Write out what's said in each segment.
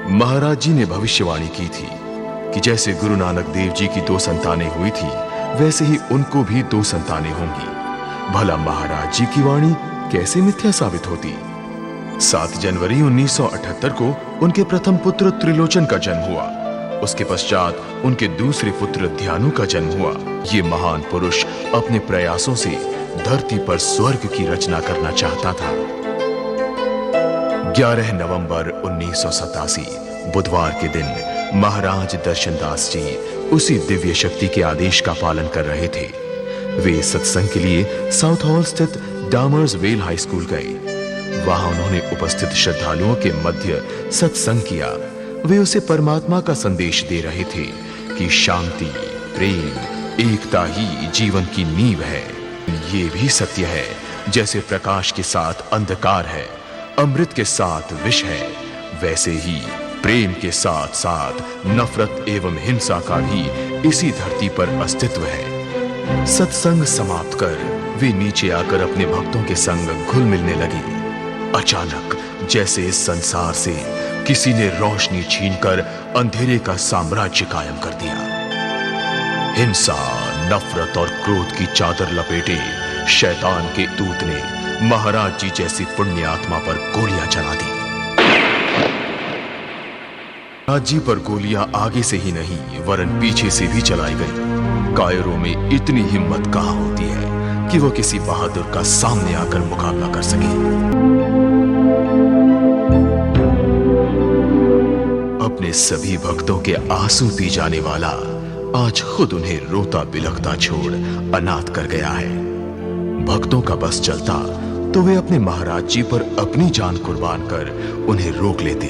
महाराज जी ने भविष्यवाणी की थी कि जैसे गुरु नानक देव जी की 2 संतानें हुई थी, वैसे ही उनको भी 2 संतानें होंगी। भला महाराज जी की वाणी कैसे मिथ्या साबित होती? 7 जनवरी 1978 को उनके प्रथम पुत्र त्रिलोचन का जन्म हुआ। उसके पश्चात उनके दूसरे पुत्र ध्यानु का जन्म हुआ। ये महान पुरुष अपने प्रयासों से धरती पर स्वर्ग की रचना करना चाहता था। 11 नवंबर 1987 बुधवार के दिन महाराज दर्शनदास जी उसी दिव्य शक्ति के आदेश का पालन कर रहे थे। वे सत्संग के लिए साउथ हॉल स्थित डामर्स वेल हाई स्कूल गए। वहां उन्होंने उपस्थित श्रद्धालुओं के मध्य सत्संग किया। वे उसे परमात्मा का संदेश दे रहे थे कि शांति, प्रेम, एकता ही जीवन की नींव है। ये भी सत्य है, जैसे प्रकाश के साथ अंधकार है, अमृत के साथ विष है, वैसे ही प्रेम के साथ साथ नफरत एवं हिंसा का भी इसी धरती पर अस्तित्व है। सत्संग समाप्त कर वे नीचे आकर अपने भक्तों के संग घुल मिलने लगे। अचानक जैसे इस संसार से किसी ने रोशनी छीनकर अंधेरे का साम्राज्य कायम कर दिया। हिंसा, नफरत और क्रोध की चादर लपेटे शैतान के दूत ने महाराज जी जैसी पुण्य आत्मा पर गोलियां चला दी। महाराज जी पर गोलियां आगे से ही नहीं वरन पीछे से भी चलाई गई। कायरों में इतनी हिम्मत कहां होती है कि वो किसी बहादुर का सामने आकर मुकाबला कर सके। अपने सभी भक्तों के आंसू पी जाने वाला आज खुद उन्हें रोता बिलखता छोड़ अनाथ कर गया है। भक्तों का बस चलता तो वे अपने महाराज जी पर अपनी जान कुर्बान कर उन्हें रोक लेते,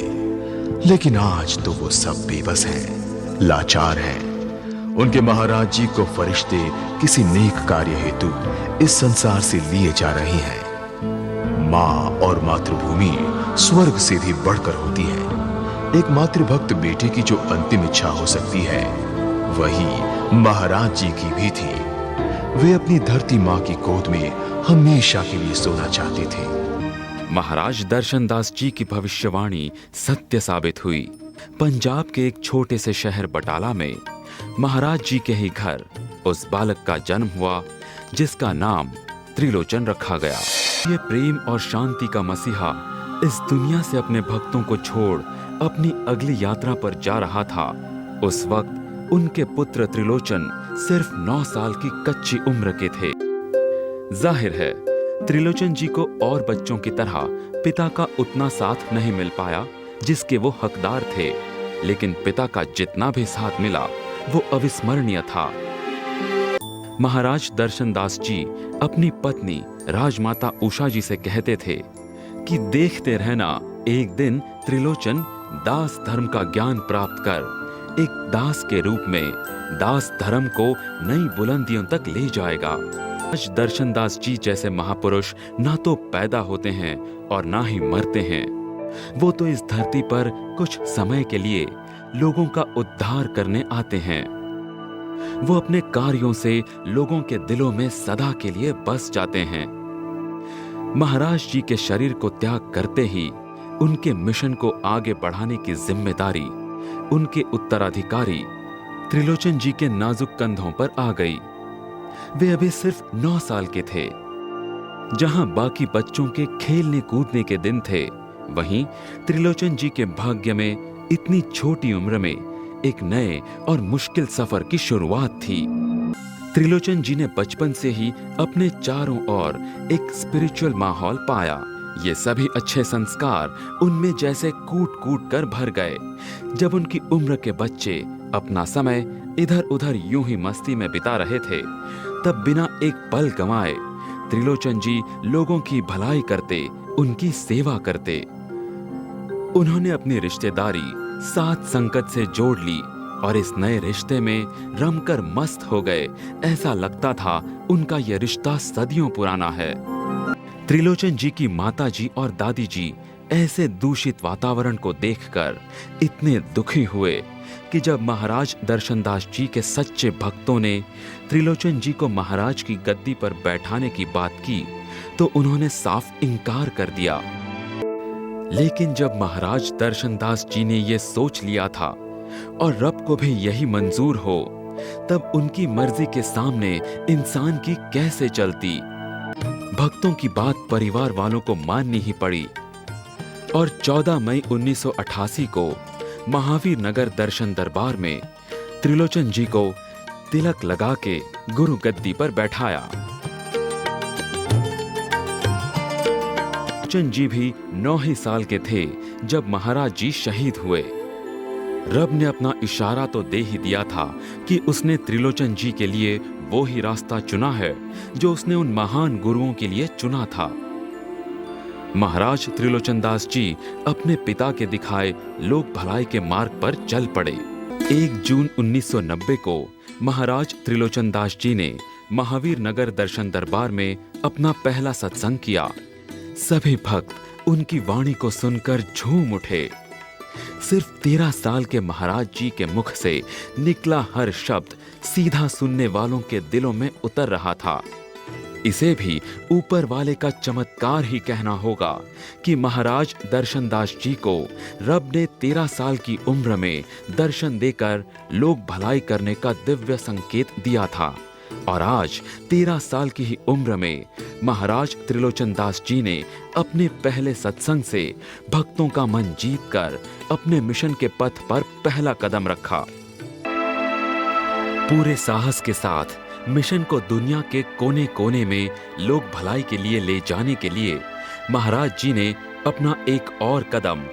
लेकिन आज तो वो सब बेबस हैं, लाचार हैं। उनके महाराज जी को फरिश्ते किसी नेक कार्य हेतु इस संसार से लिए जा रहे हैं। मां और मातृभूमि स्वर्ग से भी बढ़कर होती है। एक मातृभक्त बेटे की जो अंतिम इच्छा हो सकती है, वही महाराज जी की भी थी। वे अपनी धरती मां की गोद में हमेशा के लिए सोना चाहते थे। महाराज दर्शनदास जी की भविष्यवाणी सत्य साबित हुई। पंजाब के एक छोटे से शहर बटाला में महाराज जी के ही घर उस बालक का जन्म हुआ जिसका नाम त्रिलोचन रखा गया। ये प्रेम और शांति का मसीहा इस दुनिया से अपने भक्तों को छोड़ अपनी अगली यात्रा पर जा रहा था। उस वक्त उनके पुत्र त्रिलोचन सिर्फ 9 साल की कच्ची उम्र के थे। जाहिर है त्रिलोचन जी को और बच्चों की तरह पिता का उतना साथ नहीं मिल पाया जिसके वो हकदार थे, लेकिन पिता का जितना भी साथ मिला वो अविस्मरणीय था। महाराज दर्शनदास जी अपनी पत्नी राजमाता उषा जी से कहते थे कि देखते रहना, एक दिन त्रिलोचन दास धर्म का ज्ञान प्राप्त कर एक दास के रूप में दास धर्म को नई बुलंदियों तक ले जाएगा। आज दर्शनदास जी जैसे महापुरुष ना तो पैदा होते हैं और ना ही मरते हैं। वो तो इस धरती पर कुछ समय के लिए लोगों का उद्धार करने आते हैं। वो अपने कार्यों से लोगों के दिलों में सदा के लिए बस जाते हैं। महाराज जी के शरीर को त्याग करते ही उनके मिशन को आगे बढ़ाने की जिम्मेदारी उनके उत्तराधिकारी त्रिलोचन जी के नाजुक कंधों पर आ गई। वे अभी सिर्फ 9 साल के थे। जहां बाकी बच्चों के खेलने कूदने के दिन थे, वहीं त्रिलोचन जी के भाग्य में इतनी छोटी उम्र में एक नए और मुश्किल सफर की शुरुआत थी। त्रिलोचन जी ने बचपन से ही अपने चारों ओर एक स्पिरिचुअल माहौल पाया। ये सभी अच्छे संस्कार उनमें जैसे कूट कूट कर भर गए। जब उनकी उम्र के बच्चे अपना समय इधर उधर यूं ही मस्ती में बिता रहे थे, तब बिना एक पल गंवाए त्रिलोचन जी लोगों की भलाई करते, उनकी सेवा करते। उन्होंने अपनी रिश्तेदारी सात संकट से जोड़ ली और इस नए रिश्ते में रमकर मस्त हो गए। ऐसा लगता था उनका यह रिश्ता सदियों पुराना है। त्रिलोचन जी की माता जी और दादी जी ऐसे दूषित वातावरण को देखकर इतने दुखी हुए कि जब महाराज दर्शनदास जी के सच्चे भक्तों ने त्रिलोचन जी को महाराज की गद्दी पर बैठाने की बात की, तो उन्होंने साफ इनकार कर दिया। लेकिन जब महाराज दर्शनदास जी ने ये सोच लिया था और रब को भी यही मंजूर हो, तब उनकी मर्जी के सामने इंसान की कैसे चलती। भक्तों की बात परिवार वालों को माननी ही पड़ी और 14 मई 1988 को महावीर नगर दर्शन दरबार में त्रिलोचन जी को तिलक लगा के गुरु गद्दी पर बैठाया। त्रिलोचन जी भी 9 ही साल के थे जब महाराज जी शहीद हुए। रब ने अपना इशारा तो दे ही दिया था कि उसने त्रिलोचन जी के लिए वो ही रास्ता चुना है जो उसने उन महान गुरुओं के लिए चुना था। महाराज त्रिलोचन दास जी अपने पिता के दिखाए लोक भलाई के मार्ग पर चल पड़े। 1 जून 1990 को महाराज त्रिलोचन दास जी ने महावीर नगर दर्शन दरबार में अपना पहला सत्संग किया। सभी भक्त उनकी वाणी को सुनकर झूम उठे। सिर्फ 13 साल के महाराज जी के मुख से निकला हर शब्द सीधा सुनने वालों के दिलों में उतर रहा था। इसे भी ऊपर वाले का चमत्कार ही कहना होगा कि महाराज दर्शनदास जी को रब ने 13 साल की उम्र में दर्शन देकर लोक भलाई करने का दिव्य संकेत दिया था और आज 13 साल की ही उम्र में महाराज त्रिलोचन दास जी ने अपने पहले सत्संग से भक्तों का मन जीतकर अपने मिशन के पथ पर पहला कदम रखा। पूरे साहस के साथ मिशन को दुनिया के कोने कोने में लोक भलाई के लिए ले जाने के लिए महाराज जी ने अपना एक और कदम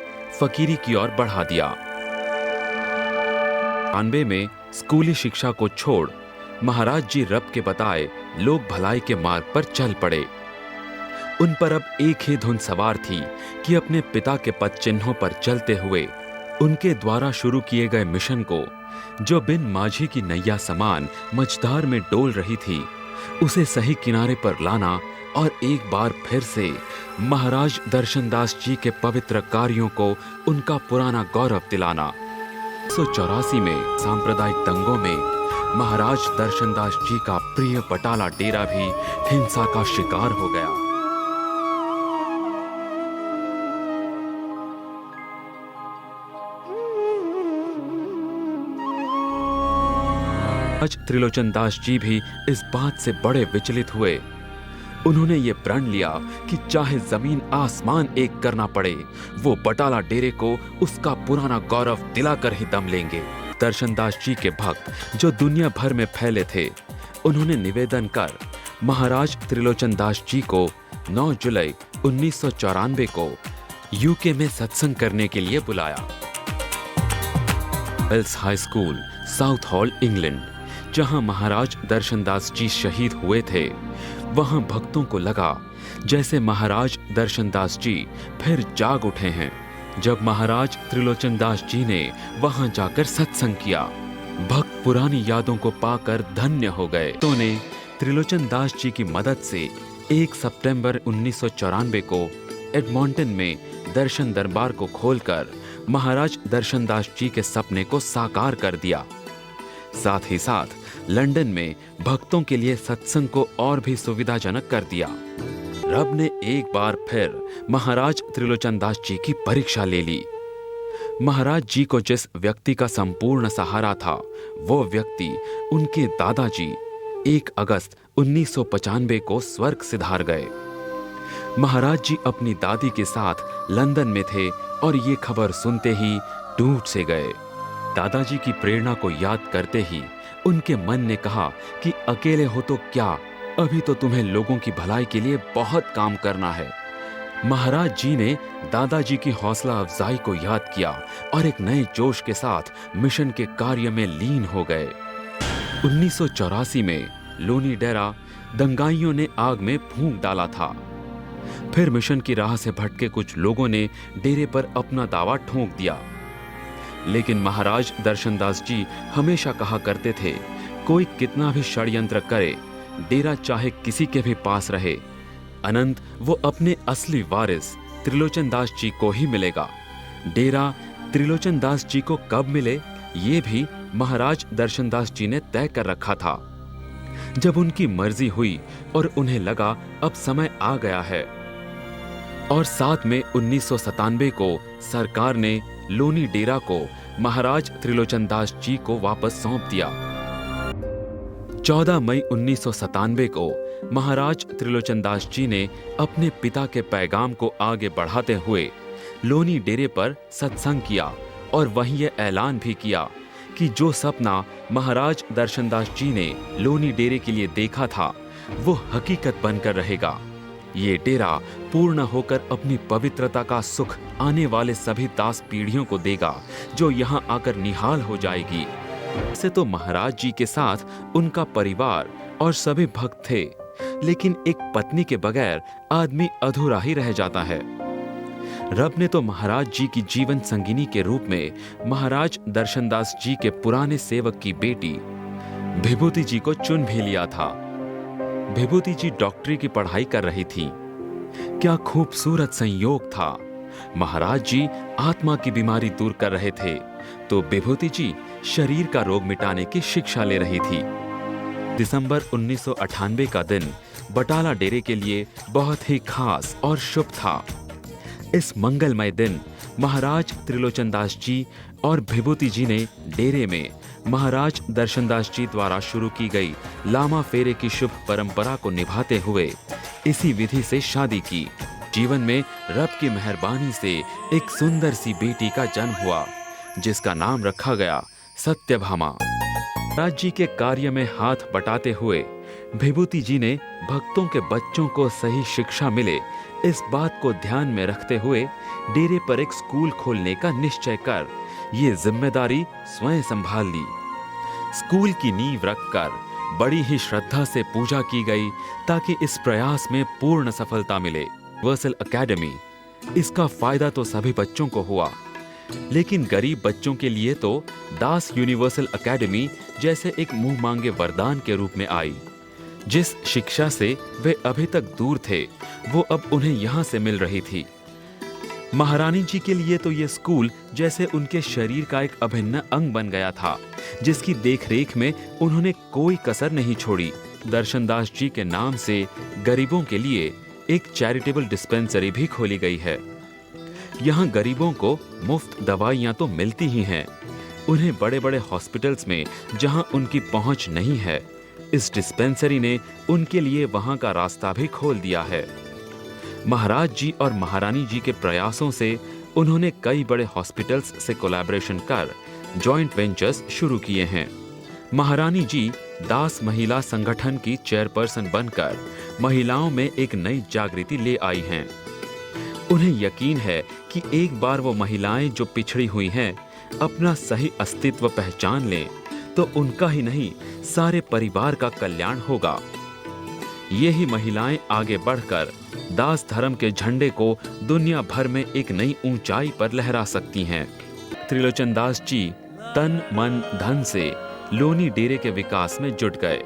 फकीरी की ओर बढ़ा दिया। 92 में स्कूली शिक्षा को छोड़ महाराज जी रब के बताए लोक भलाई के मार्ग पर चल पड़े। उन पर अब एक ही धुन सवार थी कि अपने पिता के पद चिन्हों पर चलते हुए उनके द्वारा शुरू किए गए मिशन को, जो बिन माझी की नैया समान मझधार में डोल रही थी, उसे सही किनारे पर लाना और एक बार फिर से महाराज दर्शनदास जी के पवित्र कार्यों को उनका पुराना गौरव दिलाना। 1984 में सांप्रदायिक दंगों में महाराज दर्शनदास जी का प्रिय बटाला डेरा भी हिंसा का शिकार हो गया। आज त्रिलोचन दास जी भी इस बात से बड़े विचलित हुए। उन्होंने ये प्रण लिया कि चाहे जमीन आसमान एक करना पड़े, वो बटाला डेरे को उसका पुराना गौरव दिलाकर ही दम लेंगे। दर्शनदास जी के भक्त जो दुनिया भर में फैले थे, उन्होंने निवेदन कर महाराज त्रिलोचन दास जी को 9 जुलाई 1994 को यूके में सत्संग करने के लिए बुलाया। Wells high school, Southall, England, जहां महाराज दर्शनदास जी शहीद हुए थे, वहां भक्तों को लगा जैसे महाराज दर्शनदास जी फिर जाग उठे हैं। जब महाराज त्रिलोचन दास जी ने वहां जाकर सत्संग किया, भक्त पुरानी यादों को पाकर धन्य हो गए। तो ने त्रिलोचन दास जी की मदद से 1 सितंबर 1994 को एडमॉन्टन में दर्शन दरबार को खोलकर महाराज दर्शनदास जी के सपने को साकार कर दिया। साथ ही साथ लंदन में भक्तों के लिए सत्संग को और भी सुविधाजनक कर दिया। रब ने एक बार फिर महाराज त्रिलोचन दास जी की परीक्षा ले ली। महाराज जी को जिस व्यक्ति का संपूर्ण सहारा था, वो व्यक्ति उनके दादाजी 1 अगस्त 1995 को स्वर्ग सिधार गए। महाराज जी अपनी दादी के साथ लंदन में थे और ये खबर सुनते ही टूट से गए। दादाजी की प्रेरणा को याद करते ही उनके मन ने कहा कि अकेले हो तो क्या, अभी तो तुम्हें लोगों की भलाई के लिए बहुत काम करना है। महाराज जी ने दादाजी की हौसला अफजाई को याद किया और एक नए जोश के साथ मिशन के कार्य में लीन हो गए। 1984 में लोनी डेरा दंगाइयों ने आग में फूंक डाला था। फिर मिशन की राह से भटके कुछ लोगों ने डेरे पर अपना दावा ठोंक दिया। लेकिन महाराज दर्शनदास जी हमेशा कहा करते थे, कोई कितना भी षड्यंत्र करे, डेरा चाहे किसी के भी पास रहे, अनंत वो अपने असली वारिस त्रिलोचन दास जी को ही मिलेगा। डेरा त्रिलोचन दास जी को कब मिले, ये भी महाराज दर्शनदास जी ने तय कर रखा था। जब उनकी मर्जी हुई और उन्हें लगा अब समय आ गया है, और 7 मई 1997 को सरकार ने लोनी डेरा को महाराज त्रिलोचन दास जी को वापस सौंप दिया। 14 मई 1997 को महाराज त्रिलोचन दास जी ने अपने पिता के पैगाम को आगे बढ़ाते हुए लोनी डेरे पर सत्संग किया और वहीं यह ऐलान भी किया कि जो सपना महाराज दर्शनदास जी ने लोनी डेरे के लिए देखा था वो हकीकत बनकर रहेगा। ये डेरा पूर्ण होकर अपनी पवित्रता का सुख आने वाले सभी दास पीढ़ियों को देगा जो यहाँ आकर निहाल हो जाएगी। से तो महाराज जी के साथ उनका परिवार और सभी भक्त थे, लेकिन एक पत्नी के बगैर आदमी अधूरा ही रह जाता है। रब ने तो महाराज जी की जीवन संगिनी के रूप में महाराज दर्शनदास जी के पुराने सेवक की बेटी विभूति जी को चुन भी लिया था। विभूति जी डॉक्टरी की पढ़ाई कर रही थी। क्या खूबसूरत संयोग था। महाराज जी आत्मा की बीमारी दूर कर रहे थे तो विभूति जी शरीर का रोग मिटाने की शिक्षा ले रही थी। दिसंबर 1998 का दिन बटाला डेरे के लिए बहुत ही खास और शुभ था। इस मंगलमय दिन महाराज त्रिलोचन दास जी और विभूति जी ने डेरे में महाराज दर्शनदास जी द्वारा शुरू की गई लामा फेरे की शुभ परंपरा को निभाते हुए इसी विधि से शादी की। जीवन में रब की मेहरबानी से एक सुंदर सी बेटी का जन्म हुआ जिसका नाम रखा गया सत्यभामा। महाराज जी के कार्य में हाथ बटाते हुए विभूति जी ने भक्तों के बच्चों को सही शिक्षा मिले इस बात को ध्यान में रखते हुए डेरे पर एक स्कूल खोलने का निश्चय कर ये जिम्मेदारी स्वयं संभाल ली। स्कूल की नींव रखकर बड़ी ही श्रद्धा से पूजा की गई ताकि इस प्रयास में पूर्ण सफलता मिले। यूनिवर्सल एकेडमी, इसका फायदा तो सभी बच्चों को हुआ, लेकिन गरीब बच्चों के लिए तो दास यूनिवर्सल एकेडमी जैसे एक मुंह मांगे वरदान के रूप में आई। जिस शिक्षा से वे अभी तक दूर थे वो अब उन्हें यहाँ से मिल रही थी। महारानी जी के लिए तो ये स्कूल जैसे उनके शरीर का एक अभिन्न अंग बन गया था जिसकी देखरेख में उन्होंने कोई कसर नहीं छोड़ी। दर्शनदास जी के नाम से गरीबों के लिए एक चैरिटेबल डिस्पेंसरी भी खोली गई है। यहाँ गरीबों को मुफ्त दवाइयाँ तो मिलती ही हैं, उन्हें बड़े बड़े हॉस्पिटल्स में जहाँ उनकी पहुँच नहीं है इस डिस्पेंसरी ने उनके लिए वहाँ का रास्ता भी खोल दिया है। महाराज जी और महारानी जी के प्रयासों से उन्होंने कई बड़े हॉस्पिटल्स से कोलैबोरेशन कर जॉइंट वेंचर्स शुरू किए हैं। महारानी जी दास महिला संगठन की चेयरपर्सन बनकर महिलाओं में एक नई जागृति ले आई हैं। उन्हें यकीन है कि एक बार वो महिलाएं जो पिछड़ी हुई हैं अपना सही अस्तित्व पहचान लें तो उनका ही नहीं सारे परिवार का कल्याण होगा। ये ही महिलाएं आगे बढ़कर दास धर्म के झंडे को दुनिया भर में एक नई ऊंचाई पर लहरा सकती हैं। त्रिलोचन दास जी तन मन धन से लोनी डेरे के विकास में जुट गए।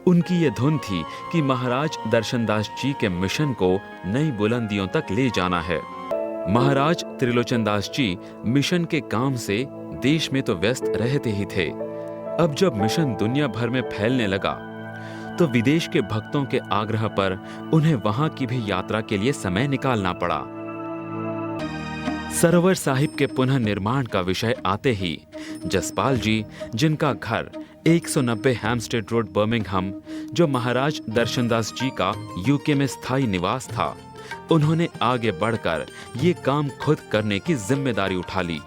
उनकी ये धुन थी कि महाराज दर्शनदास जी के मिशन को नई बुलंदियों तक ले जाना है। महाराज त्रिलोचन दास जी मिशन के काम से देश में तो व्यस्त रहते ही थे। अब जब मिशन दुनिया भर में फैलने लगा तो विदेश के भक्तों के आग्रह पर उन्हें वहां की भी यात्रा के लिए समय निकालना पड़ा। सरोवर साहिब के पुनः निर्माण का विषय आते ही जसपाल जी, जिनका घर 190 हैम्स्टेड रोड बर्मिंघम, जो महाराज दर्शनदास जी का यूके में स्थायी निवास था, उन्होंने आगे बढ़कर ये काम खुद करने की जिम्मेदारी उठा ली।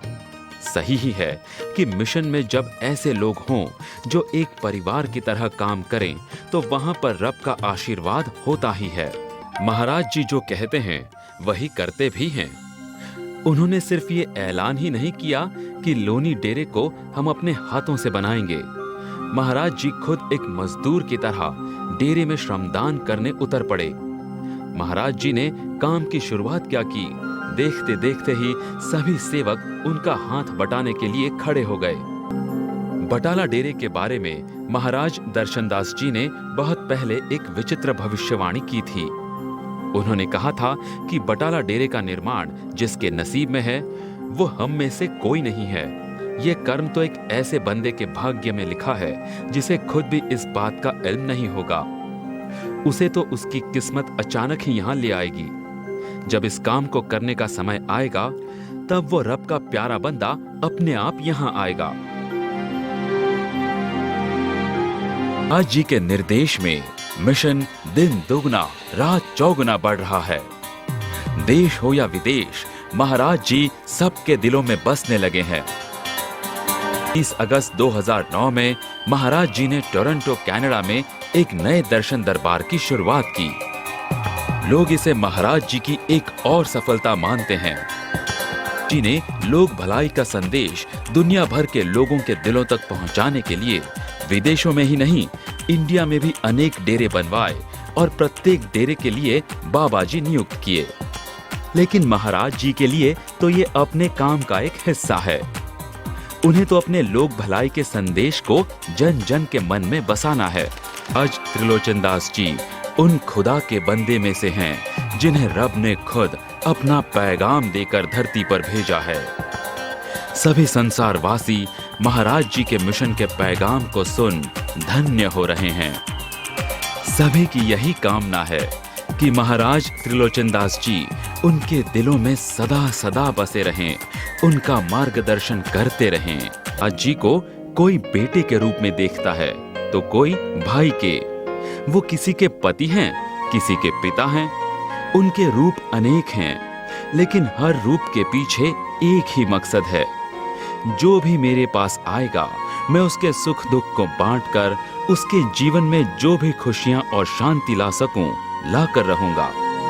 सही ही है कि मिशन में जब ऐसे लोग हों जो एक परिवार की तरह काम करें तो वहां पर रब का आशीर्वाद होता ही है। महाराज जी जो कहते हैं वही करते भी हैं। उन्होंने सिर्फ ये ऐलान ही नहीं किया कि लोनी डेरे को हम अपने हाथों से बनाएंगे। महाराज जी खुद एक मजदूर की तरह डेरे में श्रमदान करने उतर पड़े। महाराज जी ने काम की शुरुआत क्या की, देखते देखते ही सभी सेवक उनका हाथ बटाने के लिए खड़े हो गए। बटाला डेरे के बारे में महाराज दर्शनदास जी ने बहुत पहले एक विचित्र भविष्यवाणी की थी। उन्होंने कहा था कि बटाला डेरे का निर्माण जिसके नसीब में है वो हम में से कोई नहीं है। ये कर्म तो एक ऐसे बंदे के भाग्य में लिखा है जिसे खुद भी इस बात का इल्म नहीं होगा। उसे तो उसकी किस्मत अचानक ही यहाँ ले आएगी। जब इस काम को करने का समय आएगा तब वो रब का प्यारा बंदा अपने आप यहां आएगा। आज जी के निर्देश में मिशन दिन दुगना रात चौगुना बढ़ रहा है। देश हो या विदेश, महाराज जी सबके दिलों में बसने लगे हैं। 30 अगस्त 2009 में महाराज जी ने टोरंटो कनाडा में एक नए दर्शन दरबार की शुरुआत की। लोग इसे महाराज जी की एक और सफलता मानते हैं। जी ने लोक भलाई का संदेश दुनिया भर के लोगों के दिलों तक पहुंचाने के लिए विदेशों में ही नहीं, इंडिया में भी अनेक डेरे बनवाए और प्रत्येक डेरे के लिए बाबा जी नियुक्त किए। लेकिन महाराज जी के लिए तो ये अपने काम का एक हिस्सा है। उन्हें तो अपने लोक भलाई के संदेश को जन जन के मन में बसाना है। आज त्रिलोचन दास जी उन खुदा के बंदे में से हैं जिन्हें रब ने खुद अपना पैगाम देकर धरती पर भेजा है। सभी संसारवासी महाराज जी के मिशन के पैगाम को सुन धन्य हो रहे हैं। सभी की यही कामना है कि महाराज त्रिलोचन दास जी उनके दिलों में सदा सदा बसे रहें, उनका मार्गदर्शन करते रहें। आज जी को कोई बेटे के रूप में देखता है तो कोई भाई के। वो किसी के पति हैं, किसी के पिता हैं। उनके रूप अनेक हैं, लेकिन हर रूप के पीछे एक ही मकसद है। जो भी मेरे पास आएगा, मैं उसके सुख दुख को बांटकर उसके जीवन में जो भी खुशियां और शांति ला सकूं, ला कर रहूंगा।